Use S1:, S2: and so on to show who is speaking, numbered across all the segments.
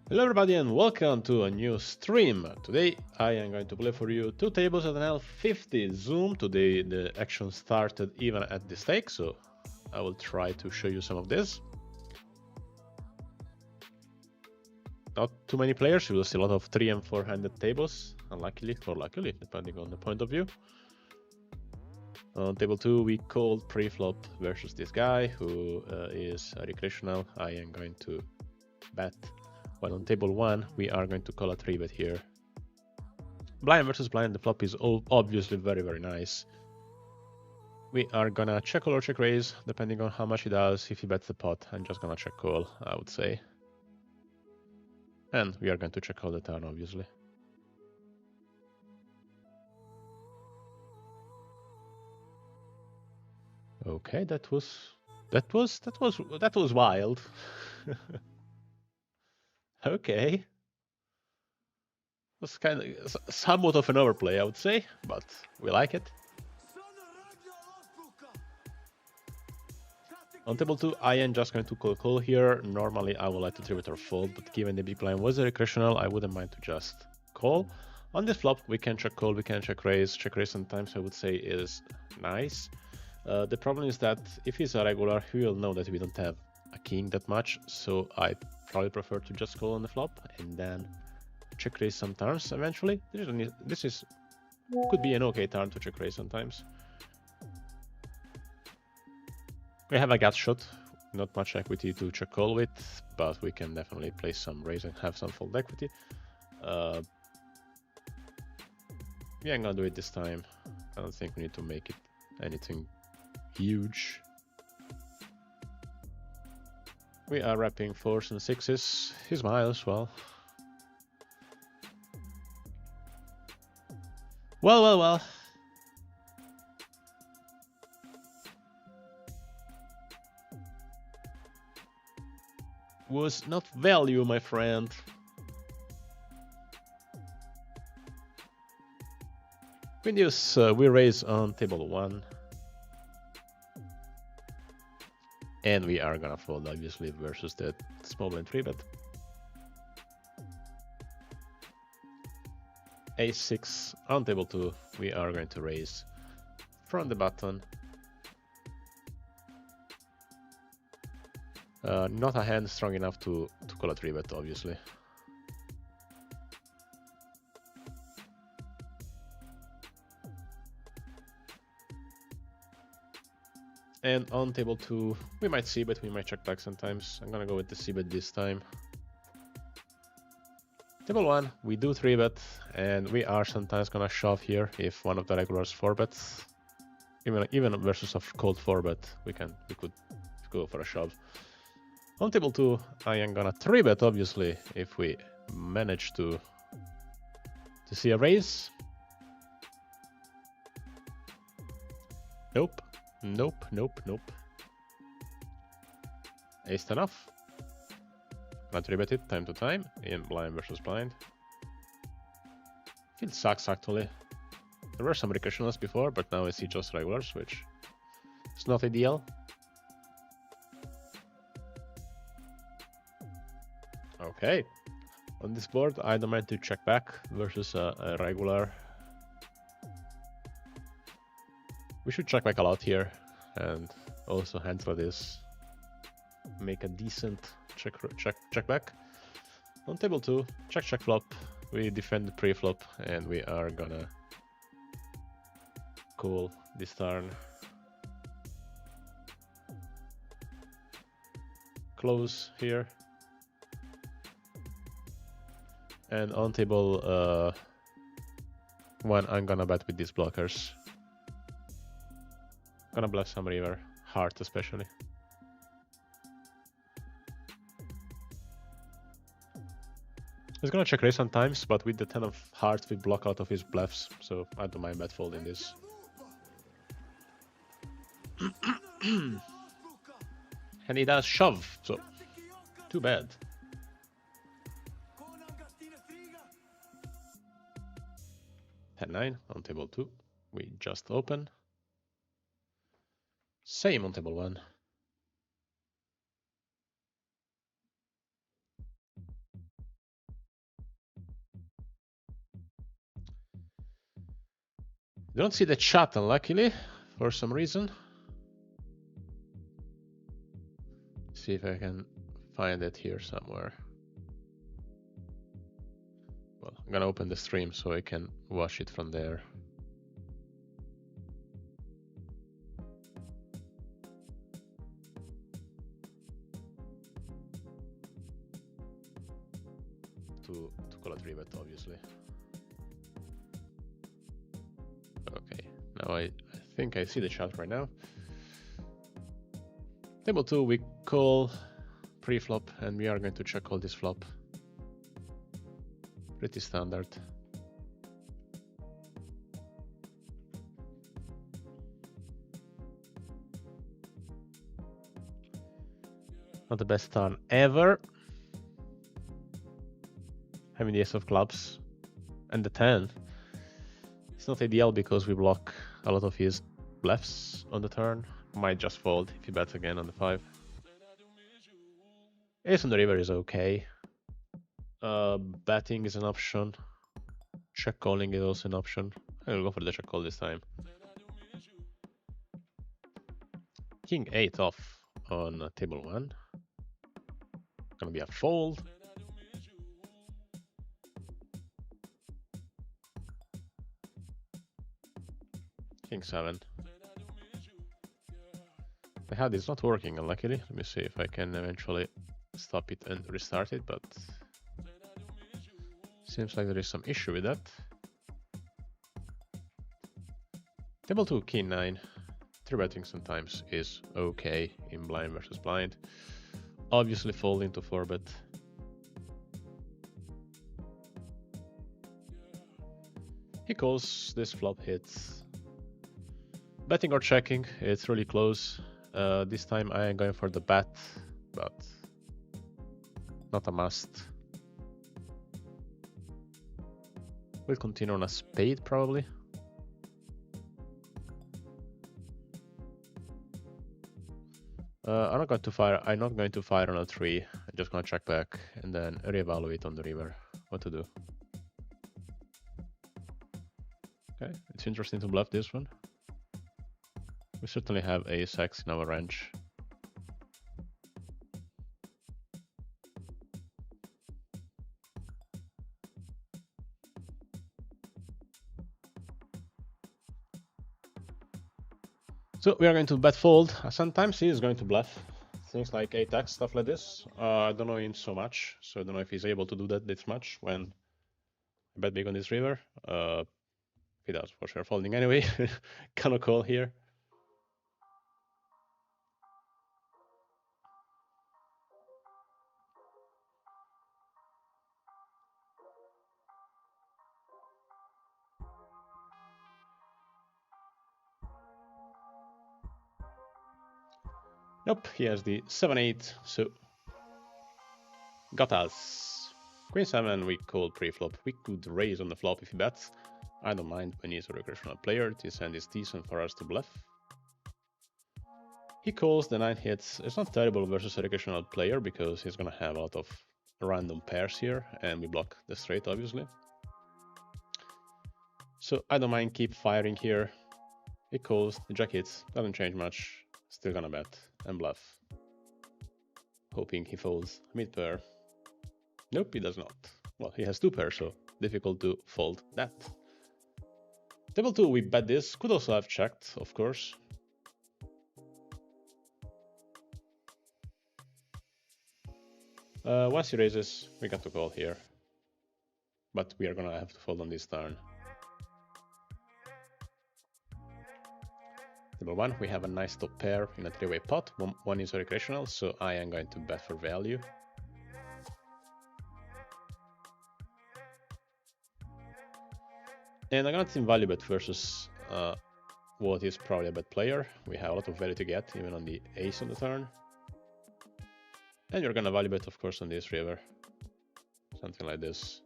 S1: Hello everybody and welcome to a new stream. Today I am going to play for you two tables at NL50 Zoom. Today the action started even at the stake, so I will try to show you some of this. Not too many players, you will see a lot of 3 and 4-handed tables, unluckily or luckily, depending on the point of view. On table 2 we called pre-flop versus this guy who is recreational. I am going to bet. While on table 1, we are going to call a 3-bet here. Blind versus blind, the flop is obviously very, very nice. We are gonna check call or check raise, depending on how much he does. If he bets the pot, I'm just gonna check call, I would say. And we are going to check call the turn, obviously. Okay, that was wild. Okay. Was kind of somewhat of an overplay, I would say, but we like it. On table 2, I am just going to call here. Normally, I would like to 3-bet or fold, but given the big blind was a recreational, I wouldn't mind to just call. On this flop, we can check call, we can check raise. Check raise sometimes, I would say, is nice. The problem is that if he's a regular, he will know that we don't have a king that much, so I probably prefer to just call on the flop and then check raise some turns eventually. This could be an okay turn to check raise sometimes. We have a gut shot, not much equity to check call with, but we can definitely play some raise and have some fold equity. Yeah, I'm gonna do it this time. I don't think we need to make it anything huge. We are wrapping 4s and 6s. He's miles, well. Well. Was not value, my friend. With this, we raise on table 1. And we are gonna fold, obviously, versus that small blind 3-bet. A6 on table 2, we are going to raise from the button. Not a hand strong enough to call a 3-bet, obviously. And on table 2, we might c-bet, we might check back sometimes. I'm gonna go with the c-bet this time. Table 1, we do 3-bet, and we are sometimes gonna shove here if one of the regulars 4-bets. Even versus a cold 4-bet, we could go for a shove. On table 2, I am gonna 3-bet, obviously, if we manage to see a raise. Nope. Ace enough. Gonna 3-bet it time to time in blind versus blind. It sucks, actually. There were some recreationals before, but now I see just regulars, which is not ideal. Okay. On this board, I don't mind to check back versus a regular. We should check back a lot here, and also handle this. Make a decent check back. On table 2, check flop. We defend the pre-flop, and we are gonna call this turn. Close here. And on table 1, I'm gonna bet with these blockers. Gonna bluff some river, heart especially. He's gonna check raise sometimes, but with the 10 of hearts we block out of his bluffs, so I don't mind bet folding this. And he does shove, so too bad. 10-9 on table 2, we just open. Same on table 1. Don't see the chat, unluckily, for some reason. See if I can find it here somewhere. Well, I'm gonna open the stream so I can watch it from there. To call a 3-bet, obviously. Okay, now I think I see the chat right now. Table 2, we call pre-flop, and we are going to check call this flop. Pretty standard. Not the best turn ever. Having the ace of clubs and the 10. It's not ideal because we block a lot of his bluffs on the turn. Might just fold if he bets again on the 5. Ace on the river is okay. Betting is an option. Check calling is also an option. I will go for the check call this time. King 8 off on table 1. Gonna be a fold. King 7. The hand is not working, unluckily. Let me see if I can eventually stop it and restart it, but seems like there is some issue with that. Table 2, king 9. 3-betting sometimes is okay in blind versus blind. Obviously folding to 4-bet. He calls, this flop hits. Betting or checking, it's really close. This time I am going for the bet, but not a must. We'll continue on a spade probably. I'm not going to fire on a 3. I'm just going to check back and then reevaluate on the river what to do. Okay, it's interesting to bluff this one. We certainly have ace-x in our range. So we are going to bet fold. Sometimes he is going to bluff. Things like 8x, stuff like this. I don't know him so much, so I don't know if he's able to do that this much when I bet big on this river. He does for sure folding anyway. Cannot call here. Nope, he has the 7-8, so got us. Queen 7, we call pre-flop. We could raise on the flop if he bets. I don't mind when he's a recreational player. This hand is decent for us to bluff. He calls, the 9 hits. It's not terrible versus a recreational player because he's gonna have a lot of random pairs here, and we block the straight, obviously. So I don't mind keep firing here. He calls, the jack hits, doesn't change much. Still gonna bet and bluff. Hoping he folds mid pair. Nope, he does not. Well, he has 2 pairs, so difficult to fold that. Table 2, we bet this. Could also have checked, of course. Once he raises, we got to call here. But we are gonna have to fold on this turn. Table 1, we have a nice top pair in a 3-way pot. One is recreational, so I am going to bet for value. And I'm gonna team value bet versus what is probably a bad player. We have a lot of value to get, even on the ace on the turn. And you're gonna value bet, of course, on this river. Something like this.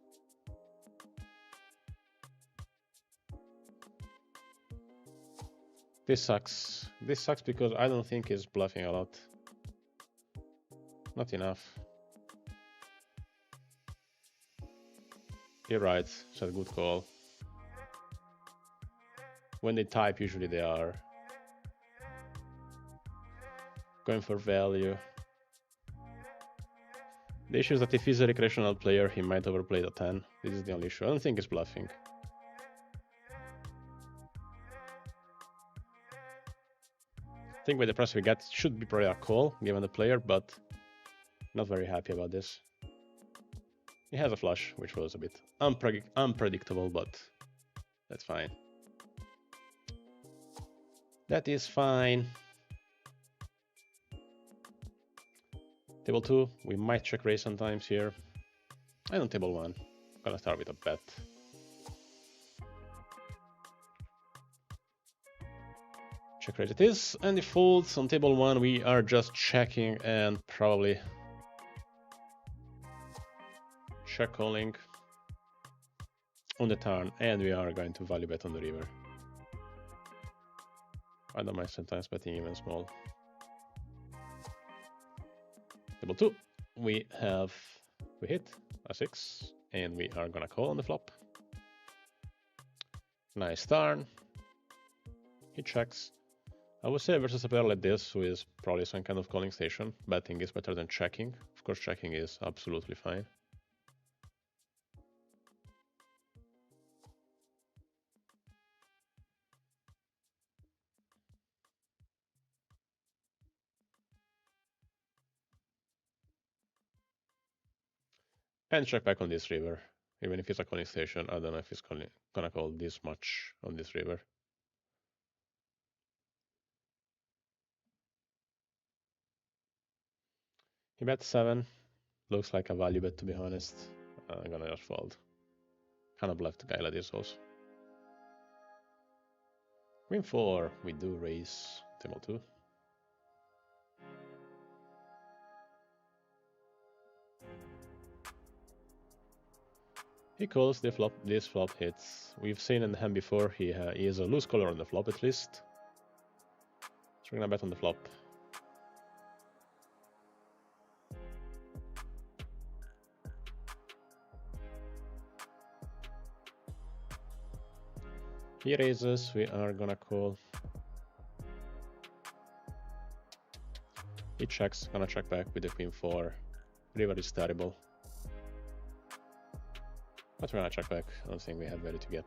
S1: This sucks. This sucks because I don't think he's bluffing a lot. Not enough. You're right, it's a good call. When they type, usually they are going for value. The issue is that if he's a recreational player, he might overplay the 10. This is the only issue. I don't think he's bluffing. I think with the price we get, it should be probably a call, given the player, but not very happy about this. He has a flush, which was a bit unpredictable, but that's fine. That is fine. Table 2, we might check raise sometimes here. And on table 1, gonna start with a bet. Check raise it is, and the folds on table 1, we are just checking and probably check calling on the turn, and we are going to value bet on the river. I don't mind sometimes betting even small. Table 2, we hit a 6, and we are gonna call on the flop. Nice turn. He checks. I would say versus a player like this, who is probably some kind of calling station, betting is better than checking. Of course, checking is absolutely fine. And check back on this river. Even if it's a calling station, I don't know if he's gonna call this much on this river. He bet 7. Looks like a value bet, to be honest. I'm gonna just fold. Kind of left the guy like this also. Queen 4, we do raise table 2. He calls the flop. This flop hits. We've seen in the hand before. He is a loose caller on the flop at least. So we're gonna bet on the flop. He raises. We are gonna call. He checks. Gonna check back with the queen 4. River is terrible. But we're gonna check back. I don't think we have value to get.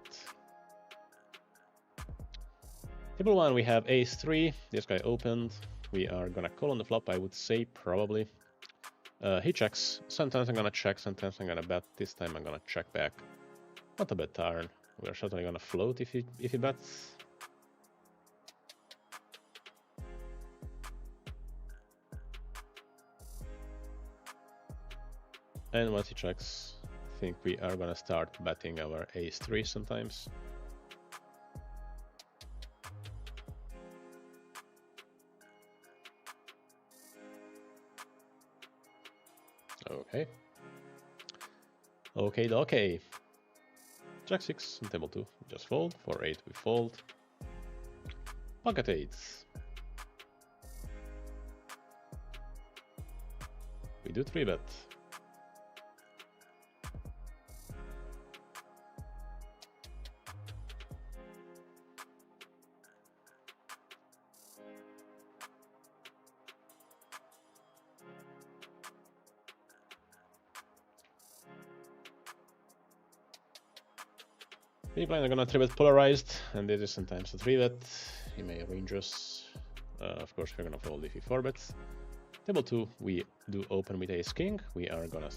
S1: Table 1, we have ace 3. This guy opened. We are gonna call on the flop, I would say, probably. He checks. Sometimes I'm gonna check, sometimes I'm gonna bet. This time I'm gonna check back. Not a bad turn. We're certainly gonna float if he bets. And once he checks, I think we are gonna start betting our ace 3 sometimes. Okay. Okay. Jack 6 on table 2. Just fold. For 8 we fold. Pocket 8s. We do 3-bet. Big blind are gonna 3-bet polarized, and this is sometimes a 3-bet. He may range us. Of course, we're gonna fold if he 4-bets. Table 2, we do open with ace king. We are gonna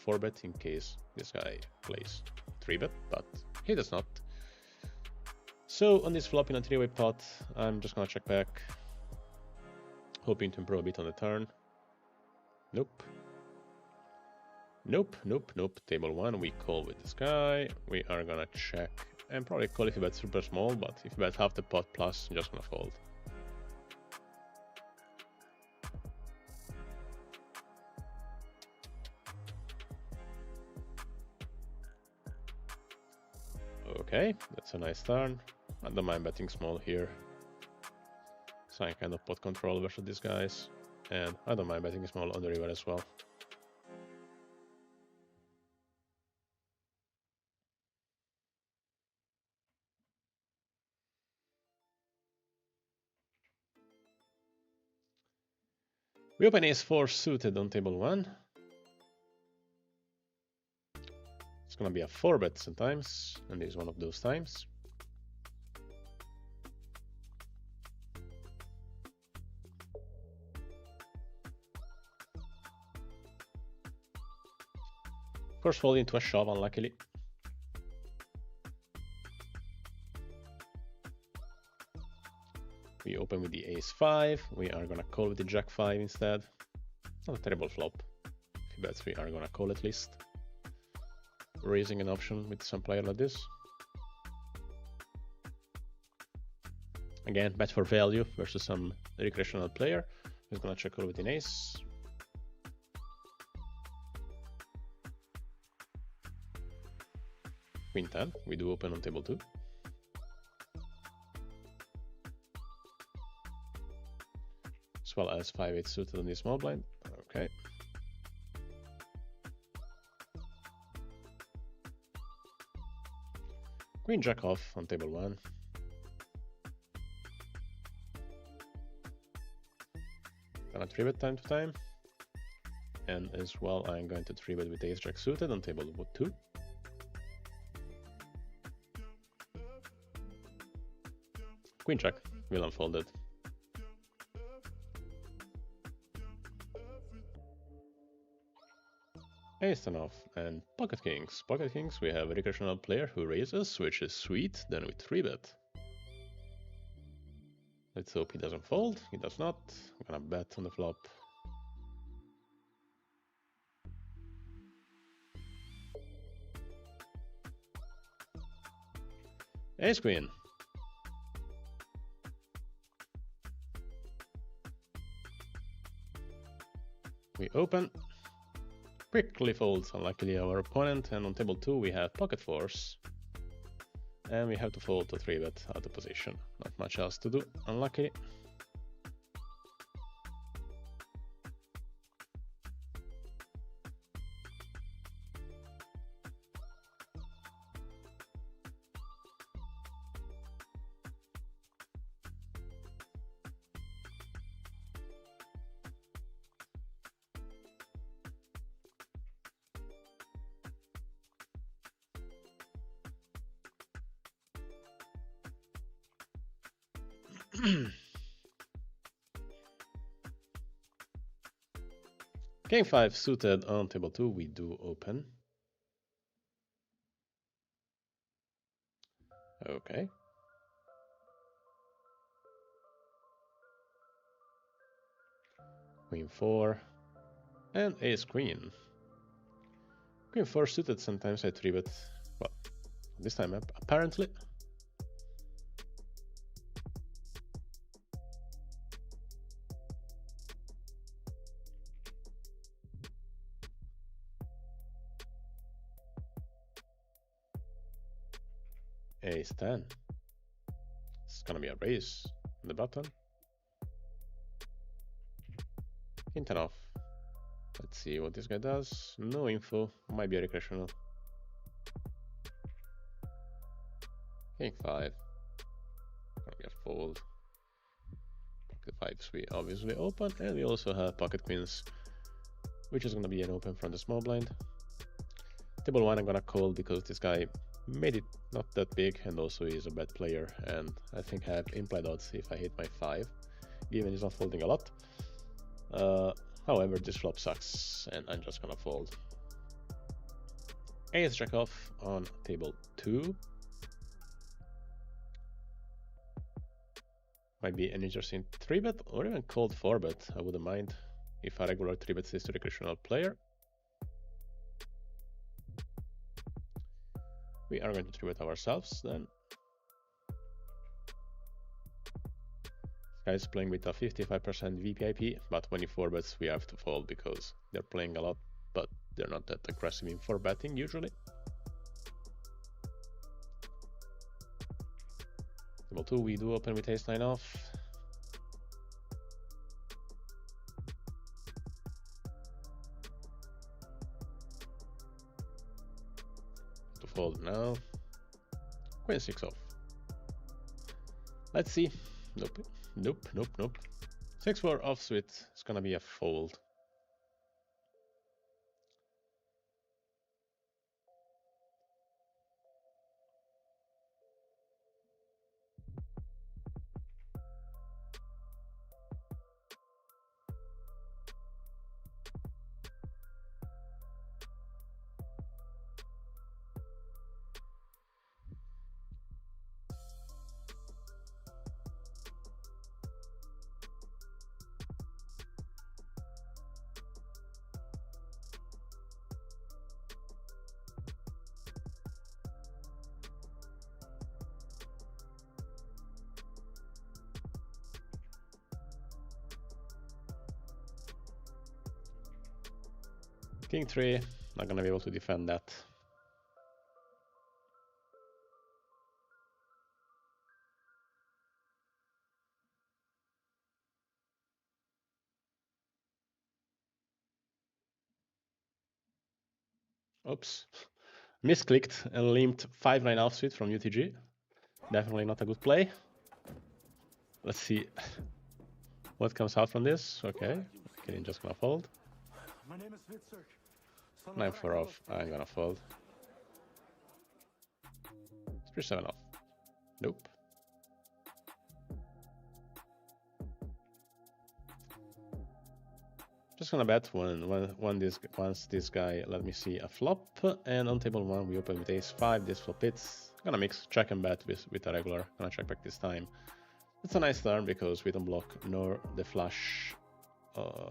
S1: 4-bet in case this guy plays 3-bet, but he does not. So on this flop in a 3-way pot, I'm just gonna check back, hoping to improve a bit on the turn. Nope. Table 1, we call with this guy. We are gonna check and probably call if he bets super small, but if he bets half the pot plus, I'm just gonna fold. Okay, that's a nice turn. I don't mind betting small here. Some kind of pot control versus these guys. And I don't mind betting small on the river as well. We open ace-4 suited on table 1. It's gonna be a 4-bet sometimes, and this is one of those times. Of course, fall into a shove, unluckily. We open with the ace-5. We are gonna call with the jack-5 instead. Not a terrible flop. If he bets, we are gonna call at least. Raising an option with some player like this. Again, bet for value versus some recreational player who's gonna check call with an ace. Queen 10, we do open on table 2. As well as 5-8 suited on the small blind. Okay. Queen jack off on table 1. Gonna 3-bet time to time. And as well, I'm going to 3-bet with ace jack suited on table 2. Queen jack will unfold it. Ace 10 off and pocket kings. Pocket kings, we have a recreational player who raises, which is sweet, then we 3-bet. Let's hope he doesn't fold. He does not. I'm gonna bet on the flop. Ace queen. We open. Quickly folds, unluckily, our opponent, and on table 2 we have pocket fours. And we have to fold to 3-bet out of position. Not much else to do, unluckily. King 5 suited on table 2, we do open. Okay. Queen 4 and ace queen. Queen 4 suited, sometimes I 3-bet. Well, this time apparently. Ace 10. It's gonna be a raise on the button. King 10 off. Let's see what this guy does. No info. Might be a recreational. King 5. Gonna be a fold. Pocket 5s we obviously open, and we also have pocket queens, which is gonna be an open from the small blind. Table 1 I'm gonna call because this guy made it not that big, and also is a bad player, and I think I have implied odds if I hit my 5, given he's not folding a lot. However, this flop sucks, and I'm just gonna fold. Ace jack off on table 2. Might be an interesting 3-bet or even cold 4-bet, I wouldn't mind if a regular 3-bet is to recreational player. We are going to 3-bet ourselves then. This guy is playing with a 55% VPIP, but when he 4-bets we have to fold because they're playing a lot, but they're not that aggressive in 4-betting usually. Table 2 we do open with ace 9 off. To fold now. Queen 6 off. Let's see. Nope. Nope. 6-4 offsuit. It's gonna be a fold. King 3, not gonna be able to defend that. Oops. Misclicked and limped 5-9 offsuit from UTG. Definitely not a good play. Let's see what comes out from this. Okay, Kirin just gonna fold. 9-4 off, I'm gonna fold. 3-7 off. Nope. Just gonna bet once this guy let me see a flop, and on table 1 we open with ace-5. This flop hits. Gonna mix check and bet with a regular. Gonna check back this time. It's a nice turn because we don't block nor the flush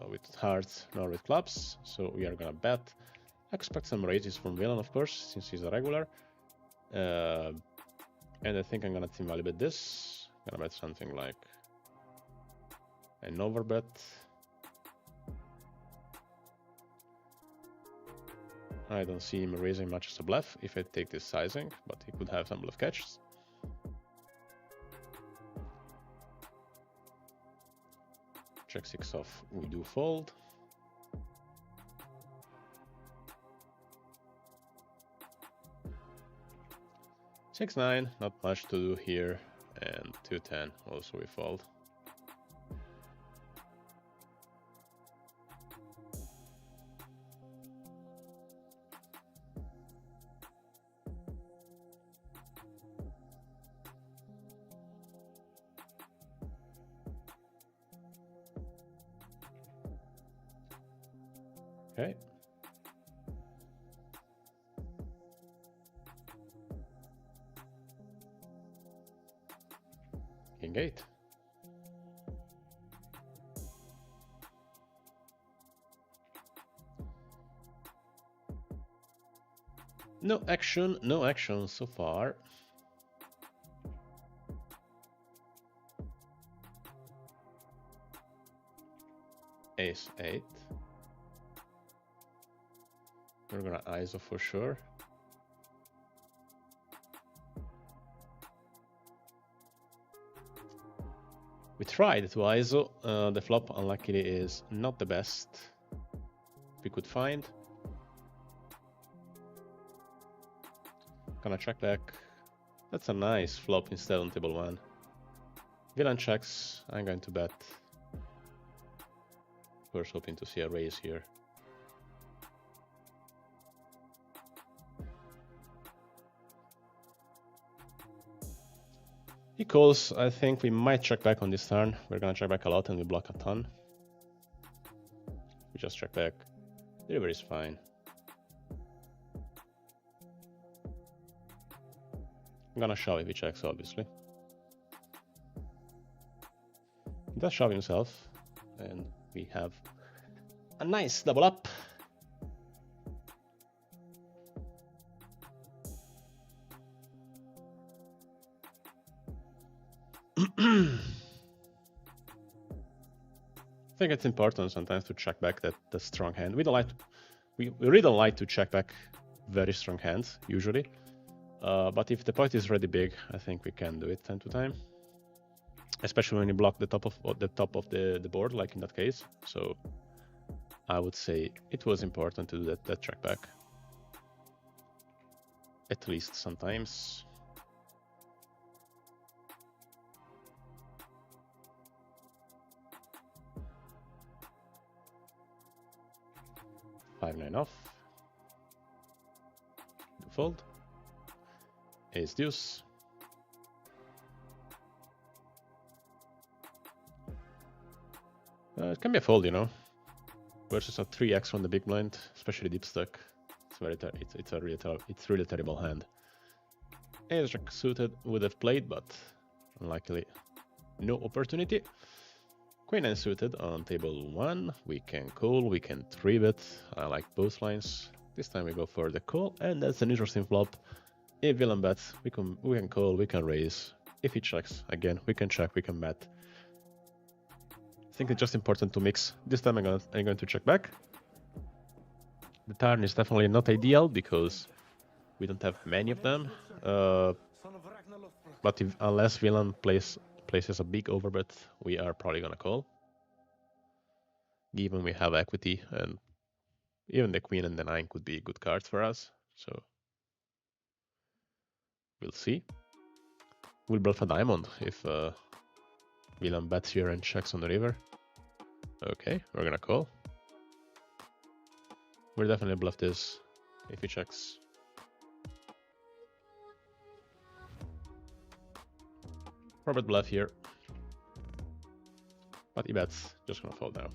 S1: with hearts nor with clubs, so we are gonna bet. Expect some raises from villain, of course, since he's a regular. And I think I'm gonna team value bet this. Gonna bet something like an overbet. I don't see him raising much as a bluff if I take this sizing, but he could have some bluff catches. Check 6 off, we do fold. Six nine, not much to do here, and 2-10, also we fold. Okay. King 8. No action so far. Ace 8. We're gonna ISO for sure. We tried to ISO. The flop unluckily is not the best we could find. Gonna check back. That's a nice flop instead on table 1. Villain checks. I'm going to bet. Of course, hoping to see a raise here. He calls. I think we might check back on this turn. We're gonna check back a lot and we block a ton. We just check back. The river is fine. I'm gonna shove if he checks, obviously. He does shove himself, and we have a nice double up. I think it's important sometimes to check back that strong hand. We really don't like to check back very strong hands usually. But if the pot is really big, I think we can do it time to time, especially when you block the top of the board, like in that case. So I would say it was important to do that check back, at least sometimes. 5-9 off. Fold. Ace deuce. It can be a fold, you know, versus a 3x on the big blind, especially deep stack. It's a really terrible hand. Ace jack suited would have played, but unluckily, no opportunity. Queen nine suited on table 1. We can call, we can 3-bet. I like both lines. This time we go for the call, and that's an interesting flop. If villain bets, we can call, we can raise. If he checks, again, we can check, we can bet. I think it's just important to mix. This time I'm going to check back. The turn is definitely not ideal because we don't have many of them. But unless villain places a big overbet, we are probably gonna call. Given we have equity, and even the queen and the 9 could be good cards for us. So we'll see. We'll bluff a diamond if villain bets here and checks on the river. Okay, we're gonna call. We'll definitely bluff this if he checks. Robert bluff here. But he bets, just gonna fold now.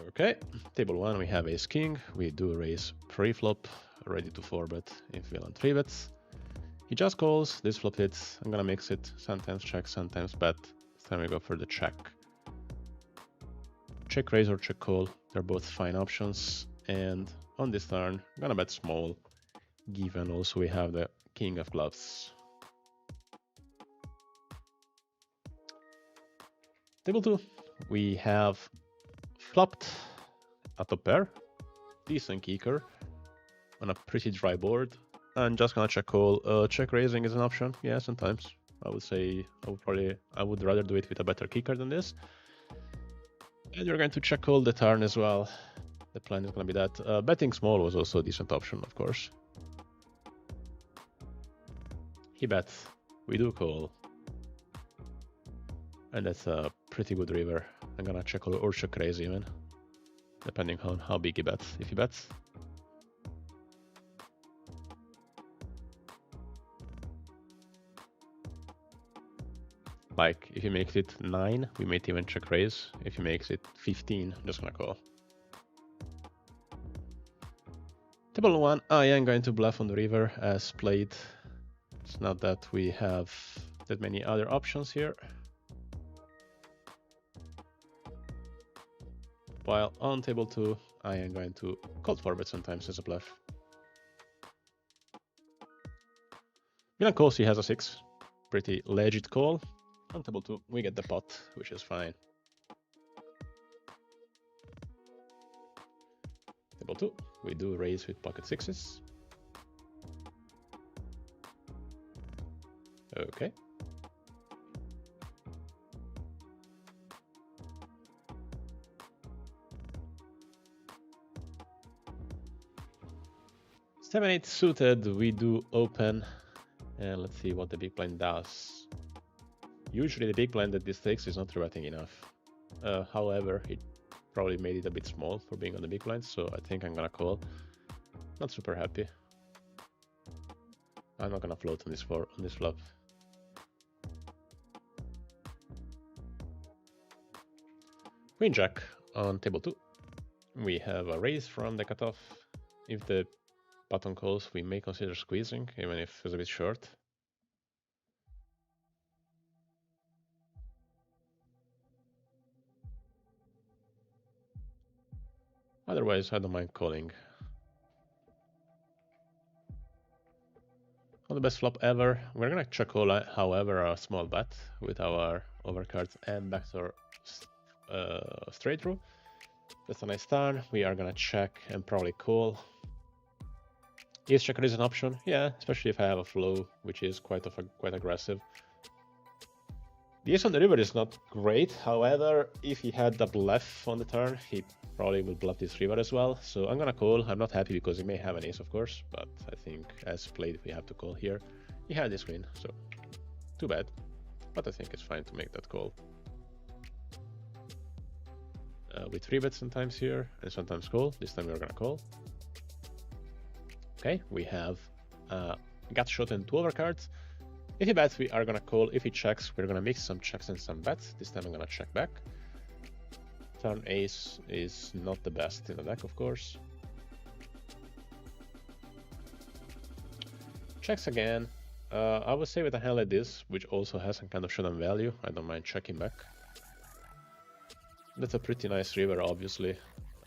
S1: Okay, table 1 we have ace king. We do raise pre-flop, ready to 4-bet if villain 3-bets. He just calls, this flop hits, I'm gonna mix it, sometimes check, sometimes bet. This time we go for the check. Check raise or check call, they're both fine options. And on this turn, I'm gonna bet small, given also we have the king of clubs. Table 2, we have flopped a top pair, decent kicker on a pretty dry board. I'm just gonna check call. Check raising is an option. Yeah, sometimes. I would say I would rather do it with a better kicker than this. And you're going to check call the turn as well. The plan is gonna be that. Betting small was also a decent option, of course. He bets. We do call. And that's a pretty good river. I'm gonna check call or check raise even, depending on how big he bets. If he bets, like if he makes it 9, we might even check raise. If he makes it 15, I'm just gonna call. Table 1, I am going to bluff on the river as played. It's not that we have that many other options here. While on table 2, I am going to call 4-bet sometimes as a bluff. Villain calls, he has a 6. Pretty legit call. On table 2, we get the pot, which is fine. Table 2, we do raise with pocket 6s. Okay. Seven, 8 suited, we do open, and let's see what the big blind does. Usually the big blind that this takes is not rebetting enough. However, it probably made it a bit small for being on the big blind, so I think I'm gonna call. Not super happy. I'm not gonna float on this flop. Queen jack on table 2. We have a raise from the cutoff. If the button calls, we may consider squeezing, even if it's a bit short. Otherwise, I don't mind calling. Not the best flop ever. We're gonna check call, however, a small bet with our overcards and backdoor straight through. That's a nice turn. We are gonna check and probably call. Ace checker is an option, yeah, especially if I have a flow, which is quite aggressive. The ace on the river is not great, however, if he had the bluff on the turn, he probably will bluff this river as well. So I'm gonna call. I'm not happy because he may have an ace, of course, but I think as played, we have to call here. He had this queen, so too bad, but I think it's fine to make that call. We 3-bet sometimes here and sometimes call. This time we're gonna call. Okay, we have gut shot and 2 overcards. If he bets, we are gonna call. If he checks, we're gonna mix some checks and some bets. This time I'm gonna check back. Turn ace is not the best in the deck, of course. Checks again. I would say with a hand like this, which also has some kind of showdown value, I don't mind checking back. That's a pretty nice river, obviously.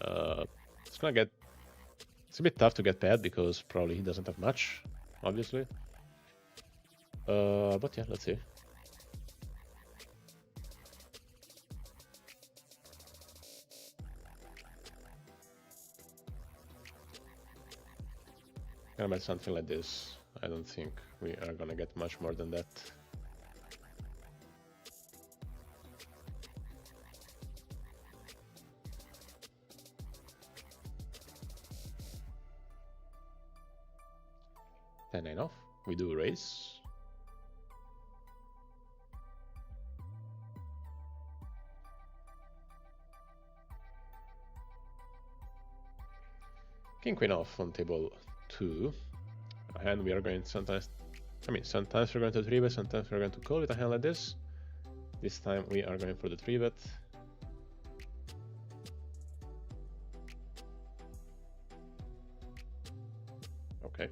S1: It's gonna get... It's a bit tough to get paired because probably he doesn't have much, obviously. But yeah, let's see. Gonna bet something like this. I don't think we are gonna get much more than that. Ten off. We do raise. King queen off on table 2. And we are going sometimes... sometimes we're going to 3-bet, sometimes we're going to call with a hand like this. This time we are going for the 3-bet. Okay.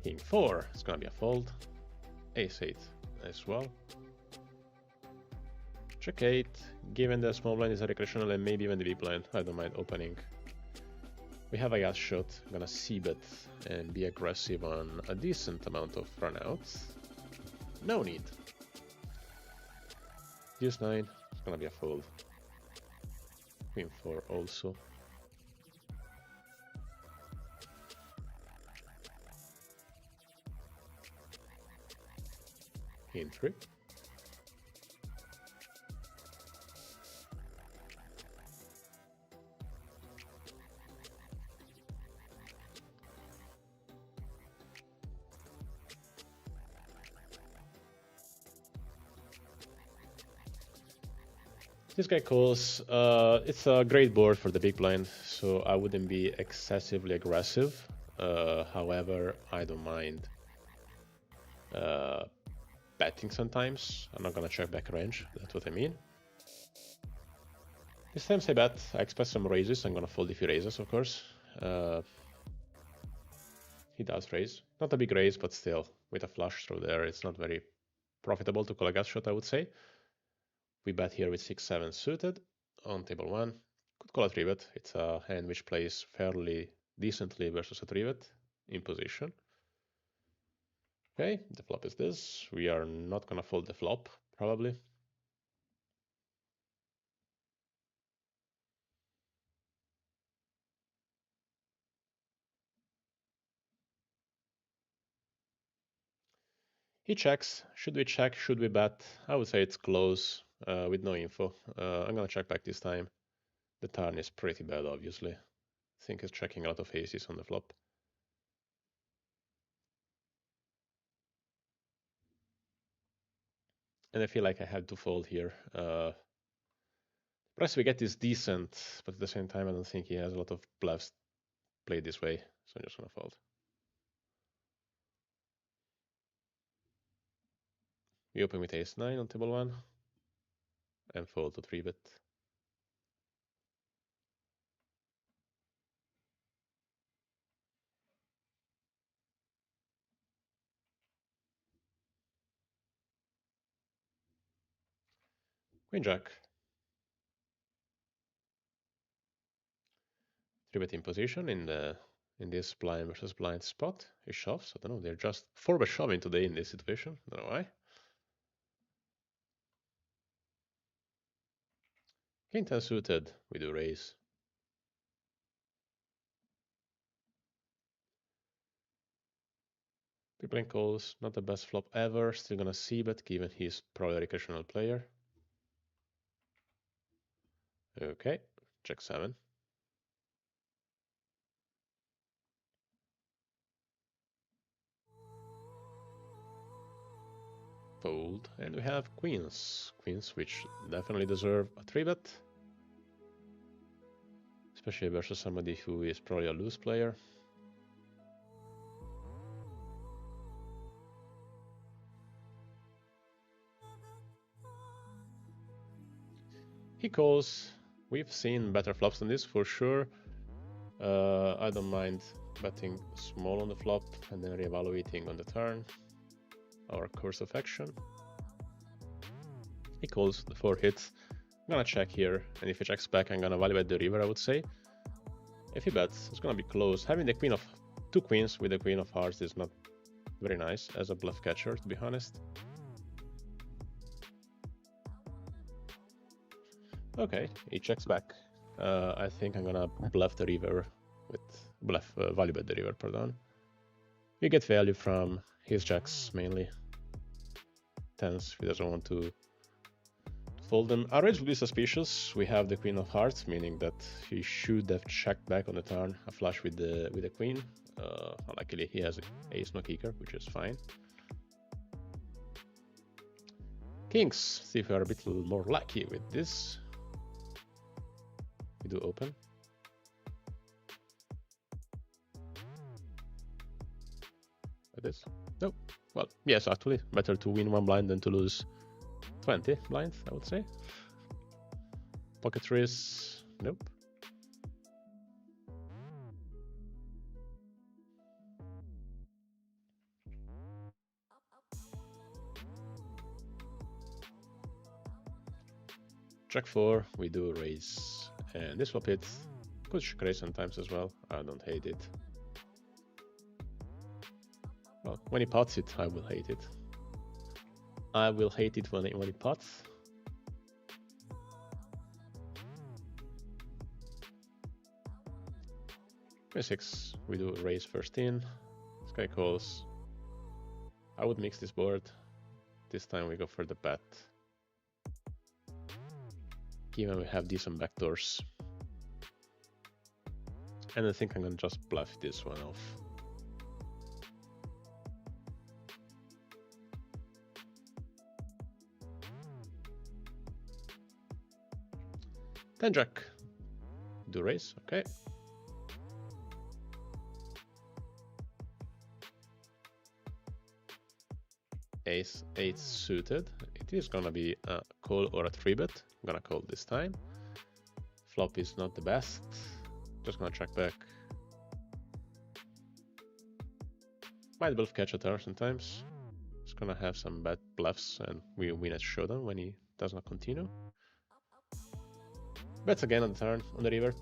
S1: King 4, it's gonna be a fold. Ace 8 as well. Check 8, given the small blind is a recreational and maybe even the big blind, I don't mind opening. We have a gut shot, I'm gonna c-bet and be aggressive on a decent amount of runouts. No need. Deuce 9, it's gonna be a fold. Queen 4 also. King 3. This guy calls. It's a great board for the big blind, so I wouldn't be excessively aggressive. However, I don't mind betting sometimes. I'm not gonna check back range, that's what I mean. This time I bet, I expect some raises. I'm gonna fold if he raises, of course. He does raise. Not a big raise, but still, with a flush through there, it's not very profitable to call a gut shot, I would say. We bet here with 6-7 suited on table 1. Could call a 3-bet. It's a hand which plays fairly decently versus a 3-bet in position. Okay, the flop is this. We are not gonna fold the flop, probably. He checks. Should we check? Should we bet? I would say it's close with no info. I'm gonna check back this time. The turn is pretty bad, obviously. I think he's checking a lot of aces on the flop. And I feel like I have to fold here. Price we get is decent, but at the same time, I don't think he has a lot of bluffs played this way, so I'm just gonna fold. We open with ace-9 on table 1 and fold to 3-bet. Queen jack. 3-bet in position in this blind versus blind spot. He shoves. I don't know. They're just 4-bet shoving today in this situation. I don't know why. King 10 suited. We do raise. People calls. Not the best flop ever. Still gonna c-bet given he's probably a recreational player. Okay. Check 7. fold, and we have queens. Queens which definitely deserve a 3-bet. Especially versus somebody who is probably a loose player. He calls. We've seen better flops than this for sure. I don't mind betting small on the flop and then reevaluating on the turn our course of action. He calls the 4 hits. I'm gonna check here, and if he checks back, I'm gonna evaluate the river, I would say. If he bets, it's gonna be close. Having the queen of 2 queens with the queen of hearts is not very nice as a bluff catcher, to be honest. Okay, he checks back. I think I'm gonna bluff the river with value bet the river, pardon. We get value from his jacks mainly. Tens, he doesn't want to fold them. Our raise will be suspicious. We have the queen of hearts, meaning that he should have checked back on the turn a flush with the queen. Luckily, he has ace no kicker, which is fine. Kings, see if we are a bit more lucky with this. We do open. Like this? Nope. Well, yes, actually, better to win 1 blind than to lose 20 blinds, I would say. Pocket threes, nope. Jack 4, we do raise, and this flop hit. Could check raise sometimes as well. I don't hate it. Well, when he pots it, I will hate it. I will hate it when he pots. Six, we do raise first in. This guy calls. I would mix this board. This time we go for the bet. Given we have decent backdoors. And I think I'm gonna just bluff this one off. Then jack. Do raise, okay. Ace 8 suited. It is gonna be a call or a 3-bet. I'm gonna call this time. Flop is not the best. Just gonna check back. Might bluff catch a turn sometimes. Just gonna have some bad bluffs and we win at showdown when he does not continue. Bets again on the turn on the river.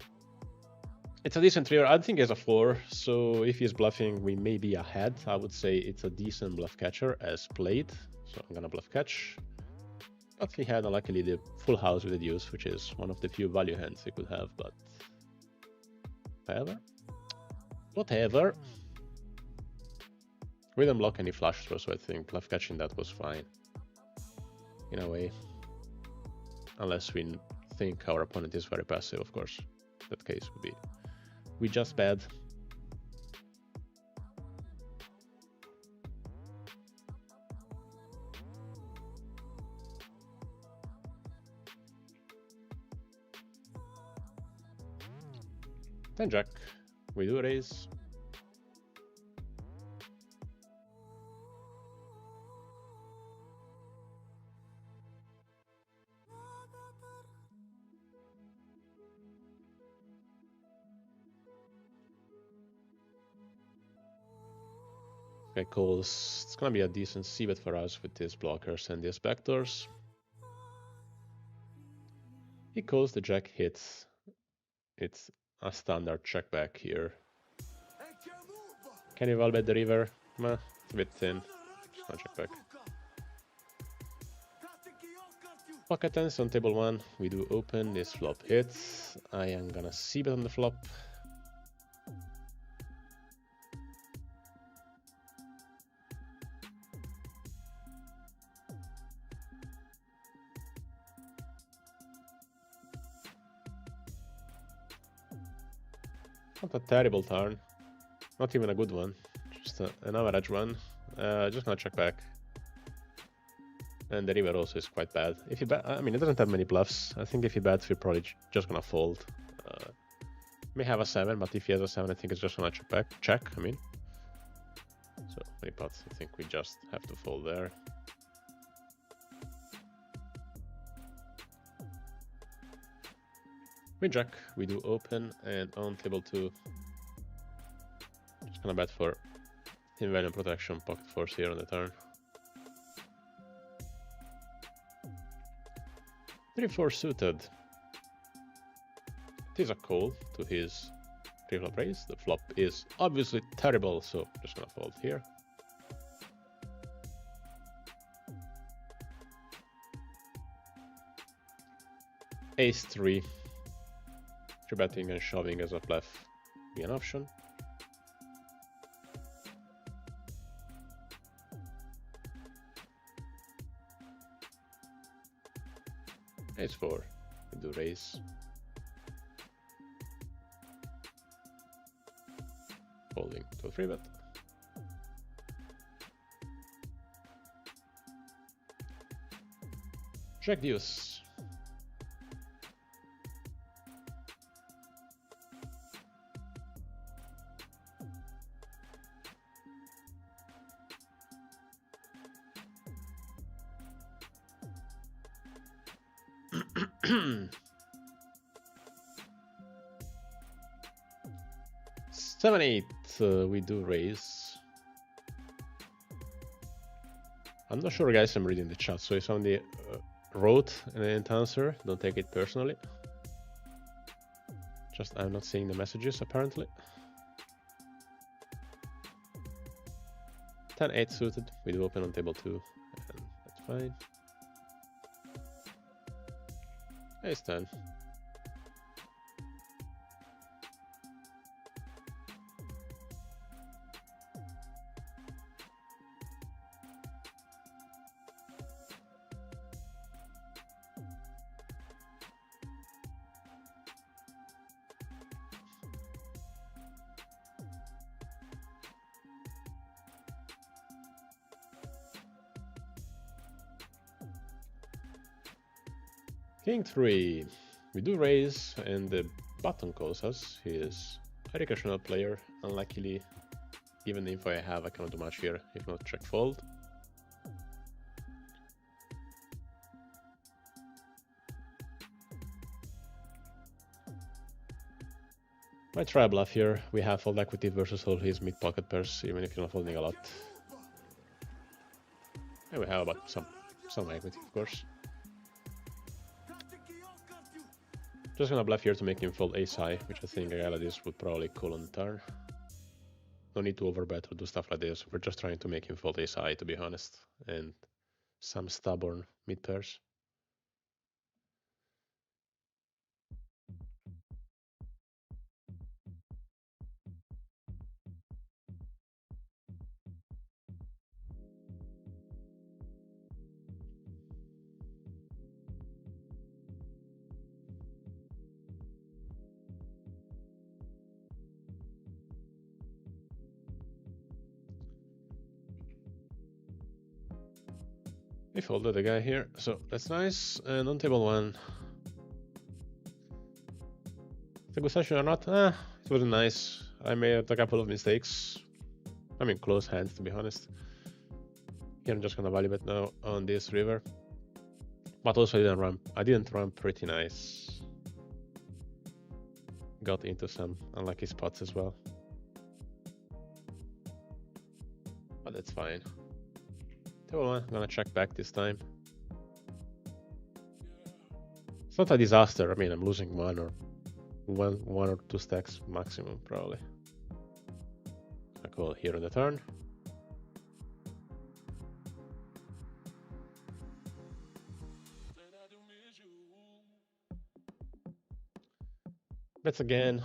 S1: It's a decent river. I think he has a 4, so if he's bluffing, we may be ahead. I would say it's a decent bluff catcher as played, so I'm gonna bluff catch. But he had, luckily, the full house with the deuce, which is one of the few value hands he could have, but whatever. We didn't block any flush throws, so I think bluff catching that was fine. In a way. Unless we think our opponent is very passive, of course. That case would be we just bad. Then jack, we do raise. Okay, calls. It's gonna be a decent c-bet for us with these blockers and these backdoors. He calls, the jack hits. It's a standard check back here. Can you value bet the river? Meh, it's a bit thin. Just gonna check back. Pocket tens on table 1. We do open. This flop hits. I am gonna c-bet on the flop. Not a terrible turn, not even a good one, just an average one. Just gonna check back. And the river also is quite bad. If he I mean, it doesn't have many bluffs. I think if he bets, we're probably just gonna fold. May have a 7, but if he has a 7, I think it's just gonna check, I mean. So, many pots, I think we just have to fold there. We jack, we do open, and on table 2, just gonna bet for invariant protection, pocket force here on the turn. 3-4 suited. It is a call to his pre-flop raise. The flop is obviously terrible, so just gonna fold here. Ace-3. Betting and shoving as a bluff be an option. Ace-4. We do raise. Folding to a 3-bet. Jack deuce. Seven, 8, we do raise. I'm not sure, guys, I'm reading the chat, so if somebody wrote an answer, don't take it personally. Just I'm not seeing the messages, apparently. 10-8 suited, we do open on table 2, and that's fine. Ace-10. King 3. We do raise, and the button calls us. He is a recreational player. Unluckily, given the info I have, I cannot do much here, if not check fold. Might try a bluff here. We have fold equity versus all his mid pocket pairs, even if you're not folding a lot. And we have about some equity, of course. Just gonna bluff here to make him fold ace high, which I think this would probably call on the turn. No need to overbet or do stuff like this. We're just trying to make him fold ace high, to be honest, and some stubborn mid pairs. We folded the guy here, so that's nice. And on table 1, it's a good session or not? It wasn't nice. I made a couple of mistakes. I mean, close hands, to be honest. Here I'm just gonna value bet now on this river. But also I didn't run pretty nice. Got into some unlucky spots as well. But that's fine. Table 1, I'm gonna check back this time. It's not a disaster. I mean, I'm losing one or two stacks maximum, probably. I call here on the turn. Bets again.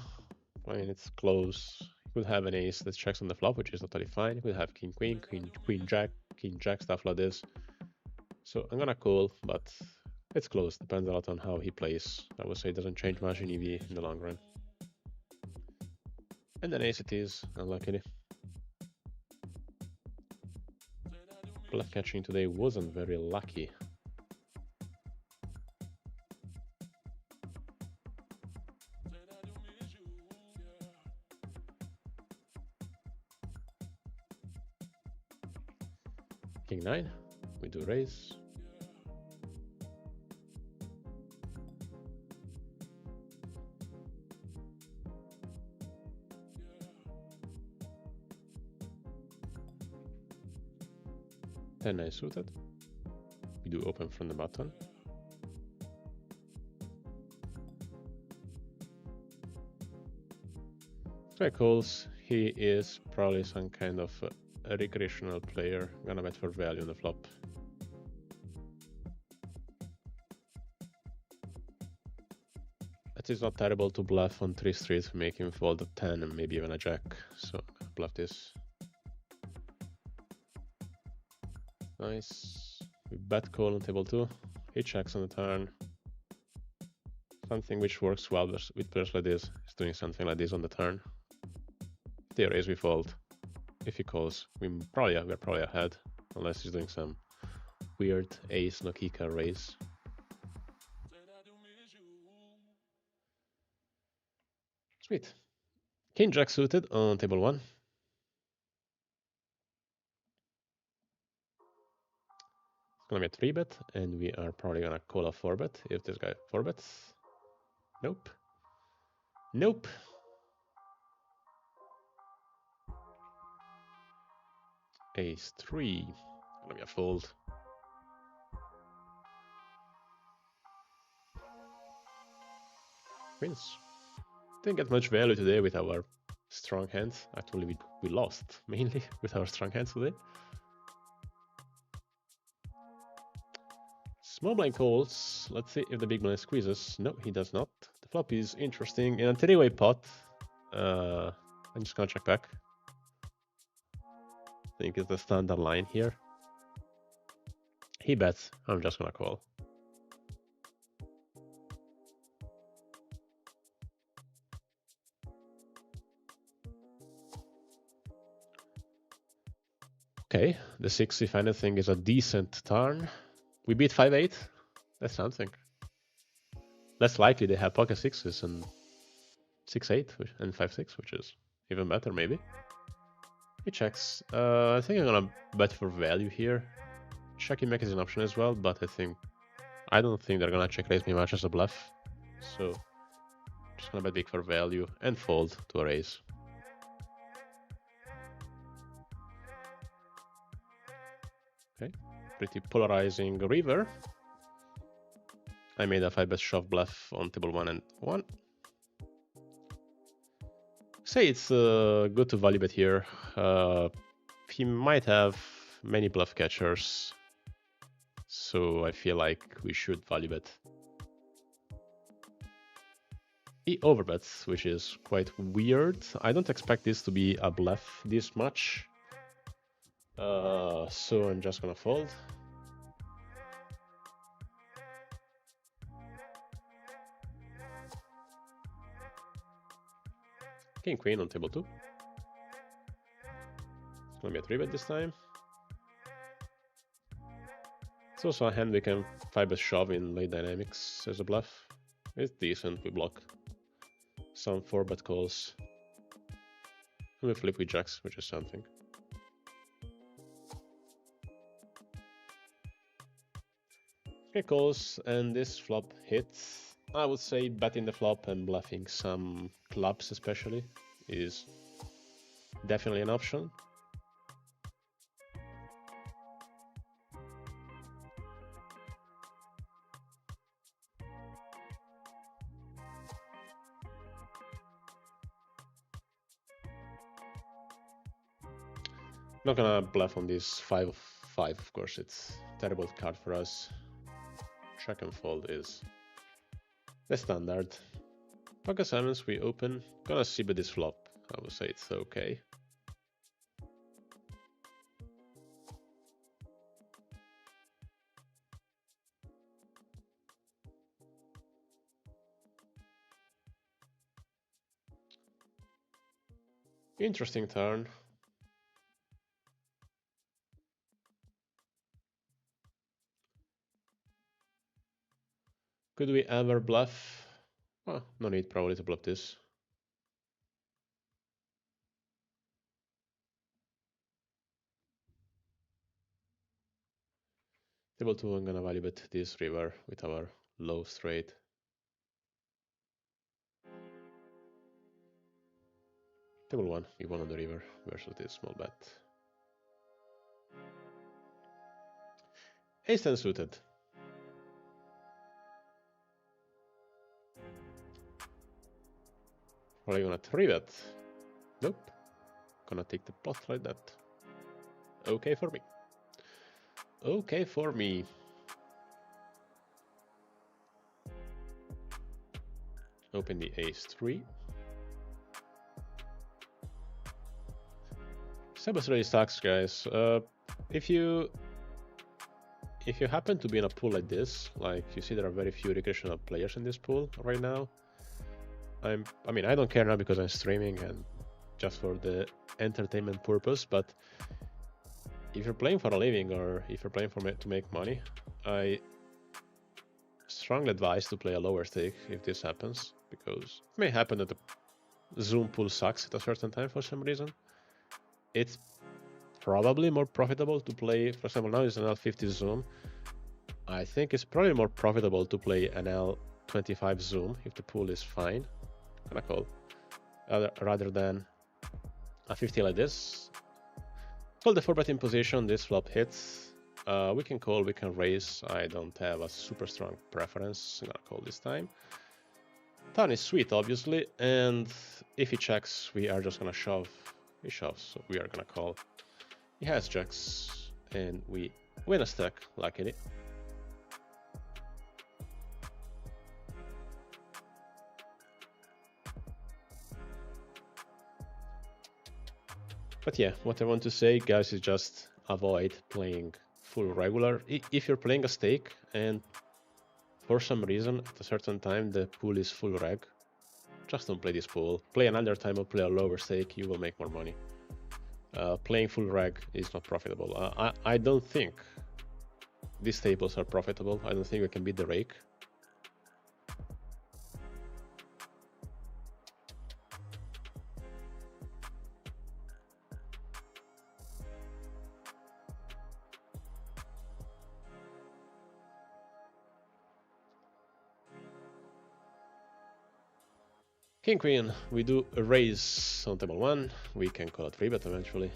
S1: I mean, it's close. You could have an ace that checks on the flop, which is totally fine. You could have king queen, queen jack, stuff like this. So I'm gonna call, but it's close. Depends a lot on how he plays. I would say it doesn't change much in EV in the long run. And then ace it is, unluckily. bluff catching today wasn't very lucky. King 9, we do raise. Ten 9 suited. We do open from the button. Guy calls. He is probably some kind of a recreational player. Gonna bet for value on the flop. It is not terrible to bluff on 3 streets, make him fold a 10 and maybe even a jack. So bluff this. Nice. We bet call on table 2. He checks on the turn. Something which works well with players like this is doing something like this on the turn. If they raise, we fold. If he calls, we're probably ahead, unless he's doing some weird ace no kicker raise. Sweet. King jack suited on table 1. It's gonna be a 3-bet, and we are probably gonna call a 4-bet if this guy 4-bets. Nope. Nope. Ace 3. Gonna be a fold. Queens. Didn't get much value today with our strong hands. Actually, we lost mainly with our strong hands today. Small blind calls. Let's see if the big blind squeezes. No, he does not. The flop is interesting. In a 3-way pot, I'm just gonna check back. I think it's the standard line here. He bets. I'm just gonna call. Okay, the 6, if anything, is a decent turn. We beat 5-8. That's something. Less likely they have pocket 6s and 6-8 and 5-6, which is even better, maybe. He checks. I think I'm gonna bet for value here. Checking back is an option as well, but I don't think they're gonna check raise me much as a bluff. So just gonna bet big for value and fold to a raise. Okay, pretty polarizing river. I made a 5-bet shove bluff on table 1 and 1. Say it's good to value bet here. He might have many bluff catchers, so I feel like we should value bet. He overbets, which is quite weird. I don't expect this to be a bluff this much. So I'm just gonna fold. King queen on table 2. It's gonna be a 3-bet this time. It's also a hand we can 5-bet shove in late dynamics as a bluff. It's decent, we block some 4-bet calls. And we flip with jacks, which is something. Okay, calls, and this flop hits. I would say betting the flop and bluffing some clubs especially is definitely an option. Not gonna bluff on this 5-5, of course, it's a terrible card for us. Check and fold is the standard. Pocket 7s, we open. Gonna see bet this flop. I would say it's okay. Interesting turn. Could we ever bluff? Well, no need probably to bluff this. Table 2, I'm gonna value bet this river with our low straight. Table 1, we won on the river versus this small bet. Ace 10 suited. Probably gonna 3-bet. Nope. Gonna take the pot like that. Okay for me. Okay for me. Open the ace 3. Sebas really sucks, guys. If you happen to be in a pool like this, like you see there are very few recreational players in this pool right now. I mean, I don't care now because I'm streaming and just for the entertainment purpose, but if you're playing for a living or if you're playing to make money, I strongly advise to play a lower stake if this happens, because it may happen that the Zoom pool sucks at a certain time for some reason. It's probably more profitable to play, for example, now it's an NL50 Zoom. I think it's probably more profitable to play an NL25 Zoom if the pool is fine, kinda cool, rather than a 50 like this. Call the 4-bet in position, this flop hits. We can call, we can raise. I don't have a super strong preference. I'm gonna call this time. Turn is sweet, obviously, and if he checks, we are just gonna shove. He shoves, so we are gonna call. He has jacks, and we win a stack, luckily. But yeah, what I want to say, guys, is just avoid playing full regular. If you're playing a stake and for some reason at a certain time the pool is full reg, just don't play this pool. Play another time or play a lower stake, you will make more money. Playing full reg is not profitable. I don't think these tables are profitable. I don't think we can beat the rake. King Queen, we do a raise on table 1. We can call it 3-bet eventually.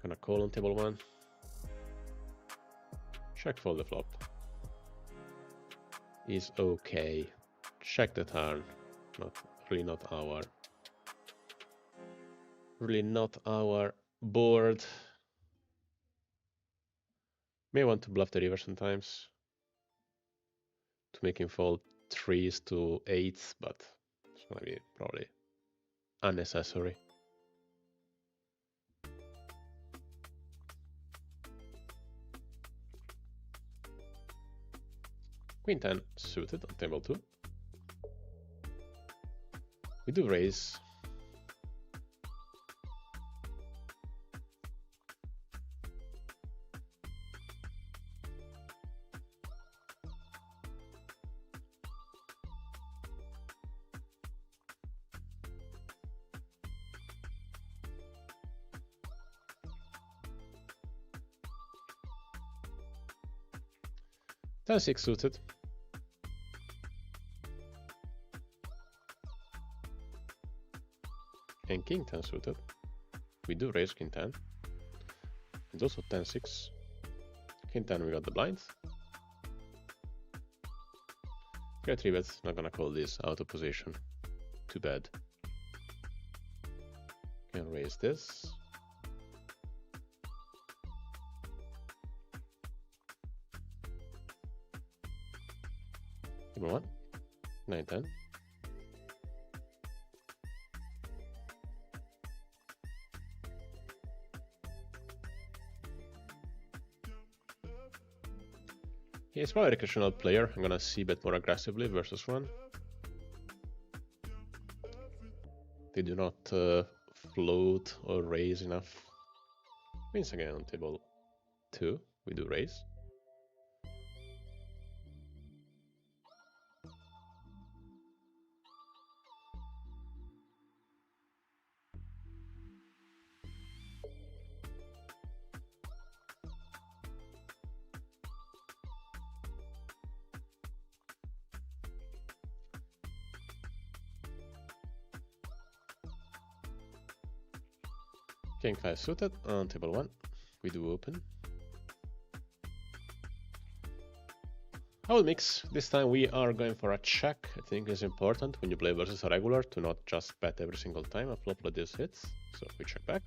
S1: Gonna call on table 1. Check fold the flop. Is okay. Check the turn. Really not our board. May want to bluff the river sometimes to make him fold 3s to 8s, but it's gonna be probably unnecessary. Queen 10 suited on table 2. We do raise. Ten 6 suited. And King 10 suited. We do raise King 10. And also 10 6. King 10, we got the blind. We got 3-bet, not gonna call this out of position. Too bad. Can raise this. Give me 1. 9 10. He's probably a recreational player. I'm gonna see bet more aggressively versus 1. They do not float or raise enough. Queens again on table 2. We do raise. King 5 suited on table 1. We do open. I will mix. This time we are going for a check. I think it's important when you play versus a regular to not just bet every single time a flop like this hits. So we check back.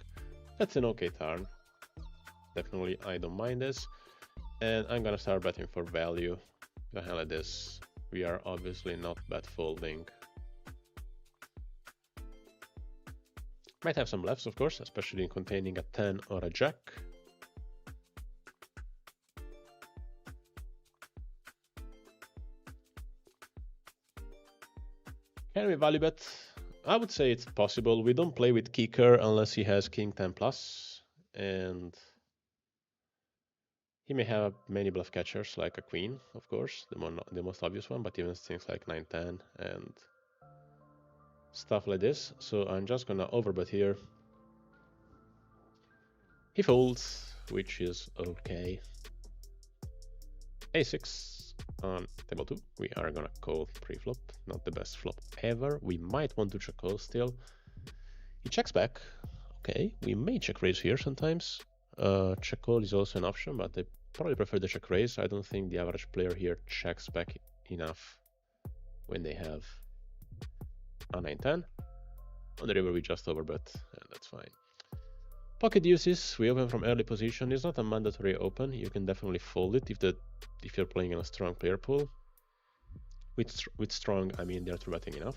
S1: That's an okay turn. Definitely I don't mind this. And I'm gonna start betting for value. The hell like this. We are obviously not bet folding. Might have some lefts, of course, especially in containing a 10 or a jack. Can we value bet? I would say it's possible. We don't play with kicker unless he has king 10 plus, and he may have many bluff catchers like a queen, of course, the most obvious one, but even things like 9-10 and stuff like this. So I'm just gonna overbet here. He folds, which is okay. A6 on table 2. We are gonna call pre-flop. Not the best flop ever. We might want to check call still. He checks back. Okay, we may check raise here sometimes. Check call is also an option, but I probably prefer the check raise. I don't think the average player here checks back enough when they have a 9-10. On the river we just overbet, and that's fine. Pocket deuces, we open from early position. It's not a mandatory open. You can definitely fold it if you're playing in a strong player pool. With strong, I mean they're 3-betting enough.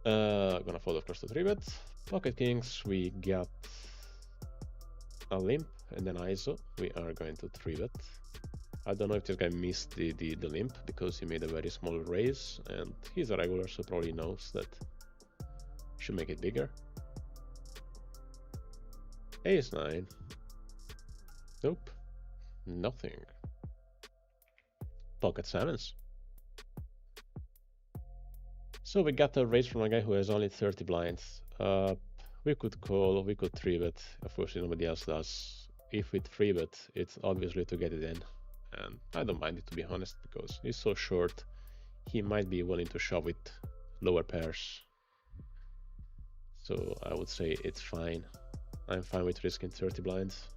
S1: Gonna fold of course to 3-bet. Pocket kings, we got a limp and then ISO. We are going to 3-bet. I don't know if this guy missed the limp because he made a very small raise, and he's a regular, so probably knows that he should make it bigger. Ace 9. Nope. Nothing. Pocket 7s. So we got a raise from a guy who has only 30 blinds. We could call, we could 3-bet. Of course, nobody else does. If we 3-bet, it's obviously to get it in. And I don't mind it, to be honest, because he's so short. He might be willing to shove with lower pairs. So I would say it's fine. I'm fine with risking 30 blinds.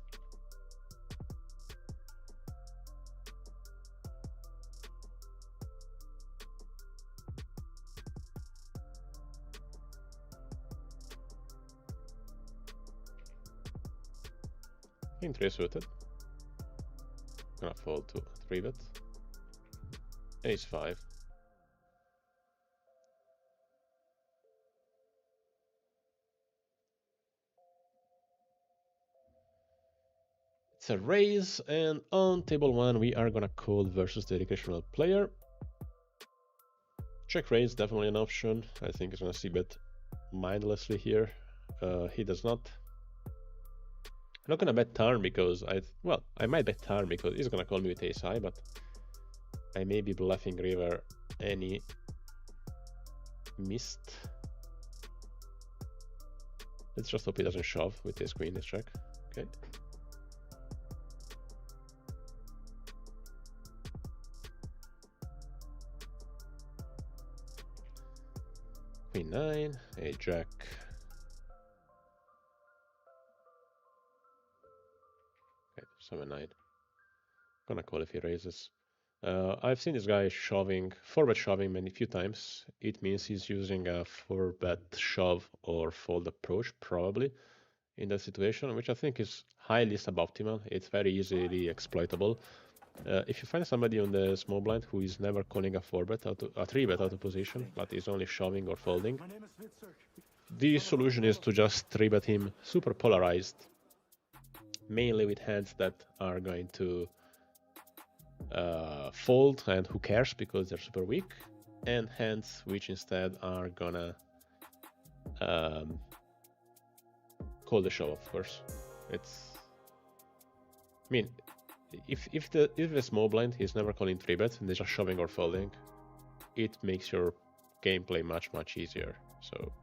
S1: King 3 suited. Gonna fold to 3-bet. Ace 5. It's a raise, and on table 1 we are gonna call versus the recreational player. Check raise, definitely an option. I think he's gonna c-bet mindlessly here. He does not. I'm not gonna bet turn because I might bet turn because he's gonna call me with ace high, but I may be bluffing river any missed. Let's just hope he doesn't shove with ace queen. Let's check. Okay. Queen 9, a jack. Okay, 7-9. Gonna call if he raises. I've seen this guy shoving, 4-bet shoving many few times. It means he's using a 4-bet shove or fold approach, probably, in that situation, which I think is highly suboptimal. It's very easily exploitable. If you find somebody on the small blind who is never calling a 4-bet out a 3-bet out of position, but is only shoving or folding, the solution is to just 3-bet him super polarized, mainly with hands that are going to fold, and who cares because they're super weak. and hands which instead are gonna call the show. Of course, it's. I mean, if the small blind is never calling 3-bet and they're just shoving or folding, it makes your gameplay much easier. So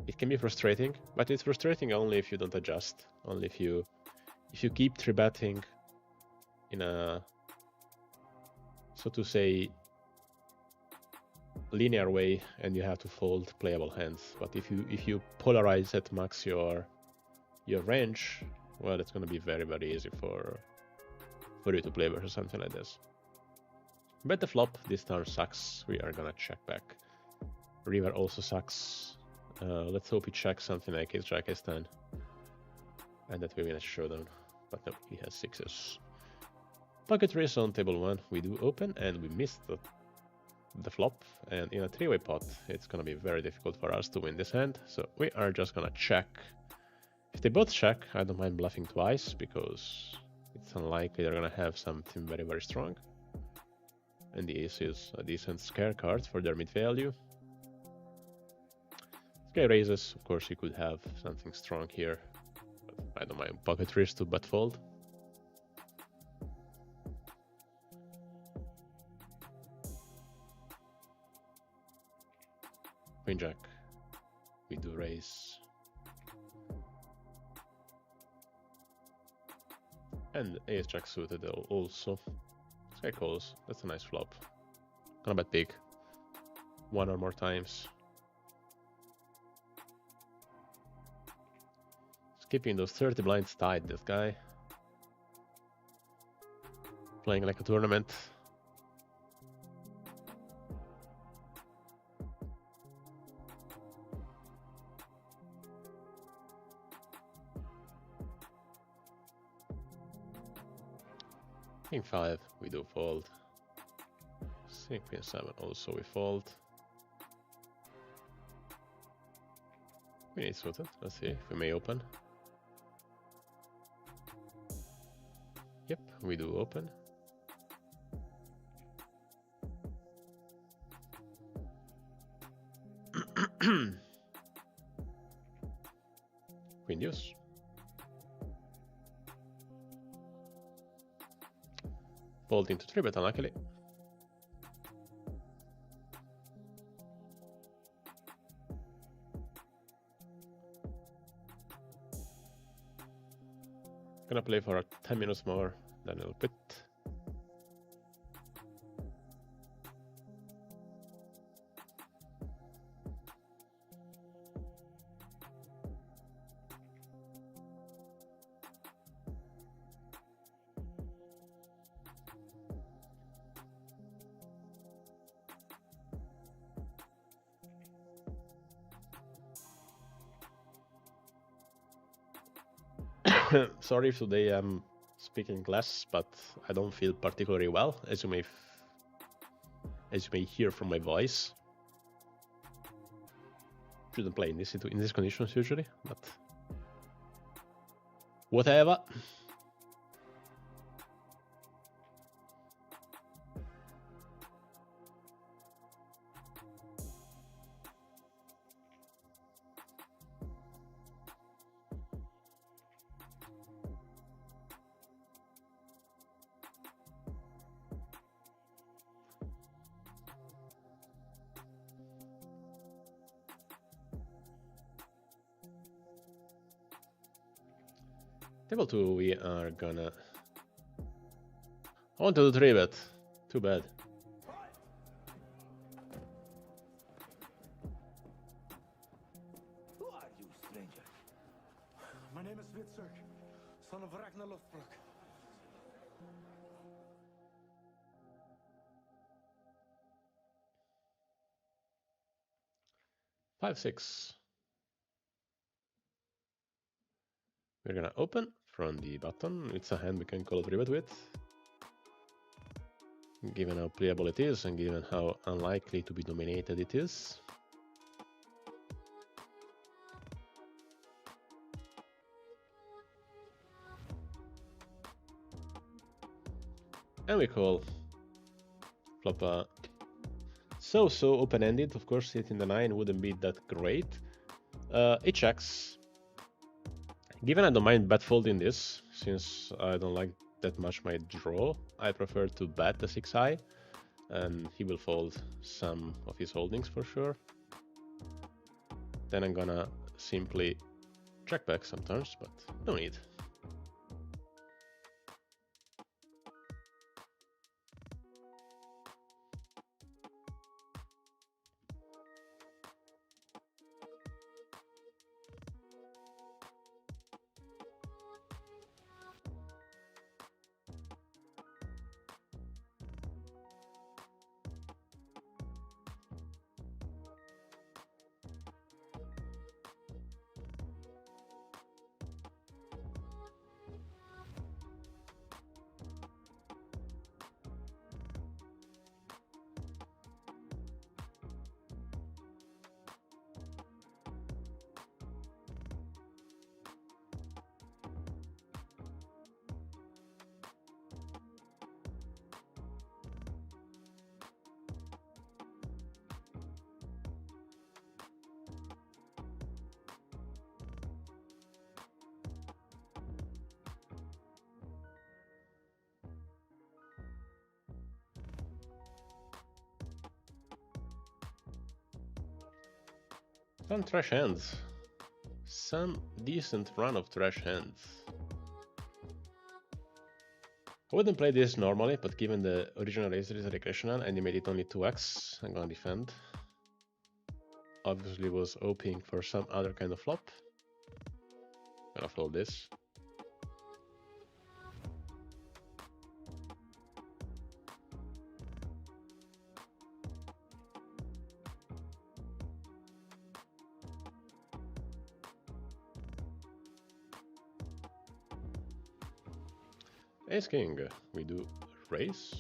S1: it can be frustrating, but it's frustrating only if you don't adjust. Only if you keep 3-betting in a, so to say, linear way, and you have to fold playable hands. But if you polarize at max your range, well, it's going to be very easy for you to play versus something like this. Bet the flop. This turn sucks. We are gonna check back. River also sucks. Let's hope he checks something like his jack ace 10, and that we win a showdown. But no, he has 6s. Pocket raise on table 1. We do open, and we missed the flop. And in a 3-way pot, it's gonna be very difficult for us to win this hand. So we are just gonna check. If they both check, I don't mind bluffing twice, because it's unlikely they're gonna have something very strong. And the ace is a decent scare card for their mid value. This guy raises. Of course, he could have something strong here, but I don't mind pocket raise to bet fold. Queen jack. We do raise. And ace jack suited also. This guy calls. That's a nice flop. Gonna bet big. 1 or more times. Skipping those 30 blinds tight, this guy. Playing like a tournament. King 5, we do fold. Queen 7, also we fold. Queen 8 suited. Let's see if we may open. Yep, we do open. Queen deuce. Fold into 3-bet, unluckily. Gonna play for 10 minutes more, then I'll quit. Sorry if today I'm speaking less, but I don't feel particularly well, as you may hear from my voice. Shouldn't play in these conditions usually, but whatever. Table 2, we are gonna... I want to do 3-bet. Too bad.
S2: Who are you, stranger? My name is Witzurk, son of Ragnar Lothbrok.
S1: Five, 6. We're gonna open from the button. It's a hand we can call a 3-bet with. Given how playable it is and given how unlikely to be dominated it is. And we call flop So open-ended. Of course, hitting the 9 wouldn't be that great. It checks. Given I don't mind bet folding this, since I don't like that much my draw, I prefer to bet the 6-high, and he will fold some of his holdings for sure. Then I'm gonna simply check back some turns, but no need. Some trash hands. Some decent run of trash hands. I wouldn't play this normally, but given the original razor is a recreational and he made it only 2x, I'm gonna defend. Obviously was hoping for some other kind of flop. Gonna fold this. Ace king, we do raise.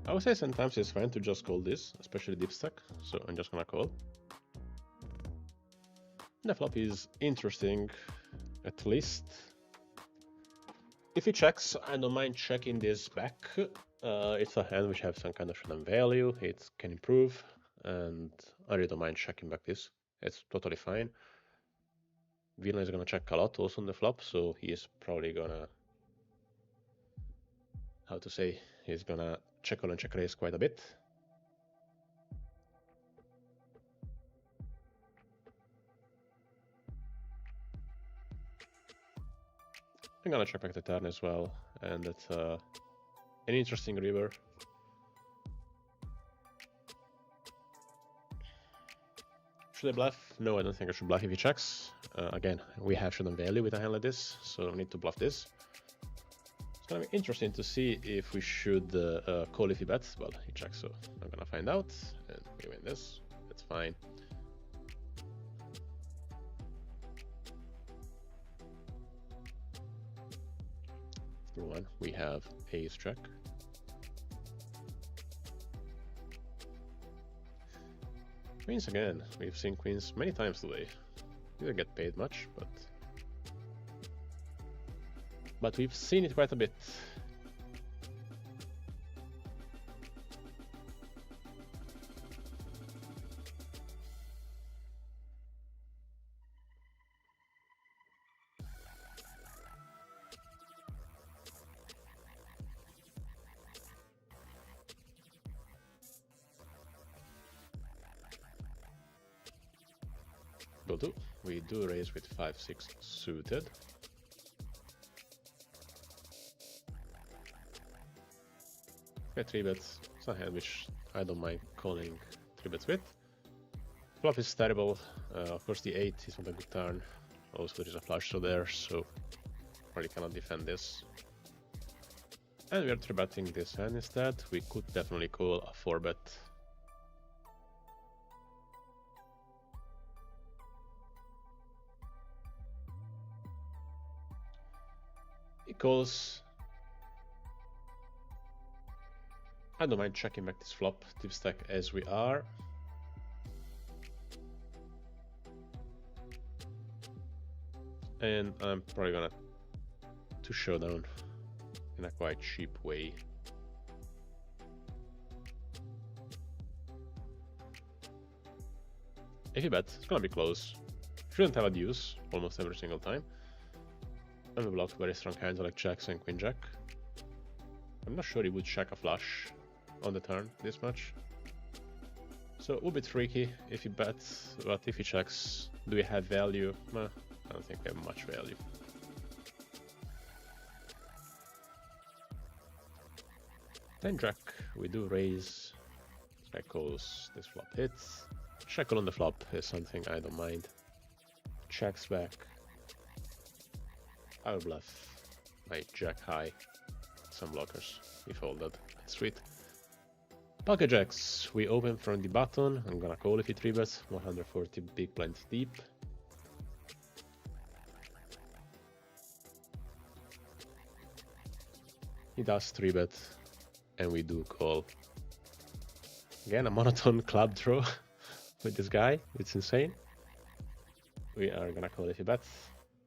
S1: I would say sometimes it's fine to just call this, especially deep stack, so I'm just gonna call. The flop is interesting, at least. If he checks, I don't mind checking this back. It's a hand which has some kind of showdown value, it can improve, and I really don't mind checking back this. It's totally fine. Villain is gonna check a lot also on the flop, so he is probably gonna, how to say, he's gonna check call and check raise quite a bit. I'm gonna check back the turn as well, and that's an interesting river. Should I bluff? No, I don't think I should bluff if he checks. Again, we have showdown value with a hand like this, so I need to bluff this. It's gonna be interesting to see if we should call if he bets. Well, he checks, so I'm gonna find out, and we win this. That's fine. Through one, we have ace check. Queens again. We've seen queens many times today. Didn't get paid much, but we've seen it quite a bit. Will do. We do raise with 5-6 suited. Okay, 3-bets. It's a hand which I don't mind calling 3-bets with. Flop is terrible. Of course, the 8 is not a good turn. Also, there is a flush draw there, so probably cannot defend this. And we are 3-betting this hand instead. We could definitely call a 4-bet. He calls. I don't mind checking back this flop, deep stack as we are. And I'm probably gonna to showdown in a quite cheap way. If he bets, it's gonna be close. Shouldn't have a deuce almost every single time. And we block very strong hands like jacks and queen jack. I'm not sure he would check a flush on the turn this much. So it would be tricky if he bets, but if he checks, do we have value? I don't think we have much value. Then jack, we do raise. Jack calls, this flop hits. Shackle on the flop is something I don't mind. Checks back. I'll bluff my jack high. Some blockers. We folded. Sweet. Pocket jacks. We open from the button. I'm gonna call if he 3-bets. 140 big blinds deep. He does 3-bet. And we do call. Again, a monotone club draw with this guy. It's insane. We are gonna call if he bets.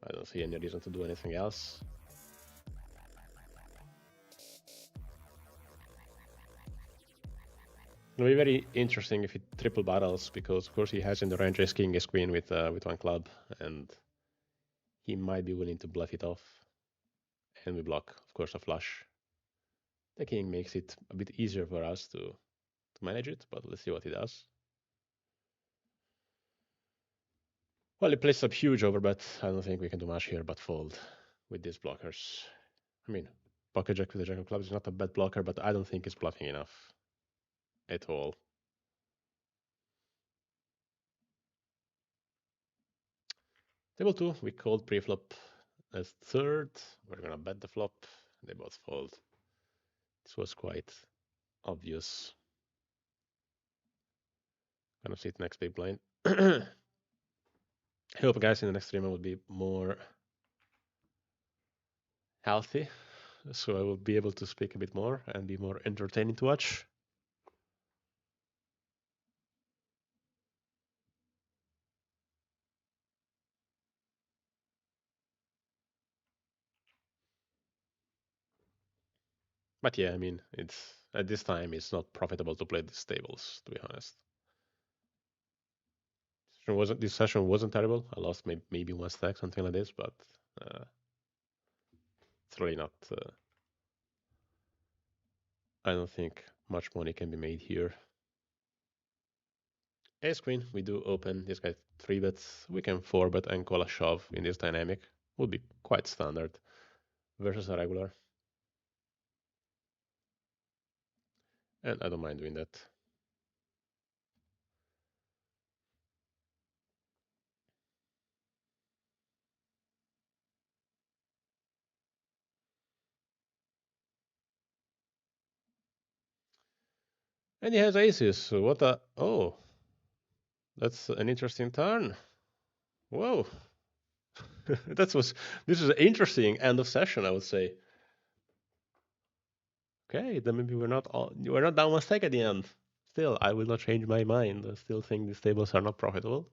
S1: I don't see any reason to do anything else. It'll be very interesting if he triple barrels, because of course he has in the range ace king, ace queen with one club, and he might be willing to bluff it off. And we block, of course, a flush. The king makes it a bit easier for us to manage it, but let's see what he does. Well, he plays a huge overbet. I don't think we can do much here but fold with these blockers. I mean, pocket jack with the jack of clubs is not a bad blocker, but I don't think it's bluffing enough at all. Table 2, we called pre-flop as third. We're gonna bet the flop. They both fold. This was quite obvious. Gonna sit next big blind. I hope guys in the next stream I will be more healthy, so I will be able to speak a bit more and be more entertaining to watch. But yeah, I mean, it's at this time it's not profitable to play these tables, to be honest. This session wasn't terrible. I lost maybe one stack, something like this, but it's really not. I don't think much money can be made here. Ace queen, we do open. This guy 3-bets. We can 4-bet and call a shove in this dynamic. Would be quite standard versus a regular. And I don't mind doing that. And he has aces. So what a... Oh, that's an interesting turn. Whoa. This was an interesting end of session, I would say. Okay, then maybe we're not down one stack at the end. Still, I will not change my mind. I still think these tables are not profitable.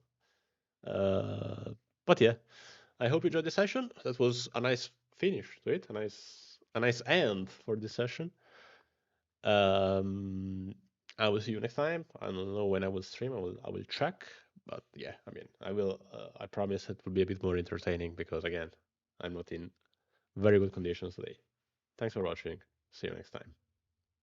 S1: But yeah, I hope you enjoyed the session. That was a nice finish to it, a nice end for this session. I will see you next time. I don't know when I will stream. I will check. But yeah, I mean, I will. I promise it will be a bit more entertaining because again, I'm not in very good conditions today. Thanks for watching. See you next time.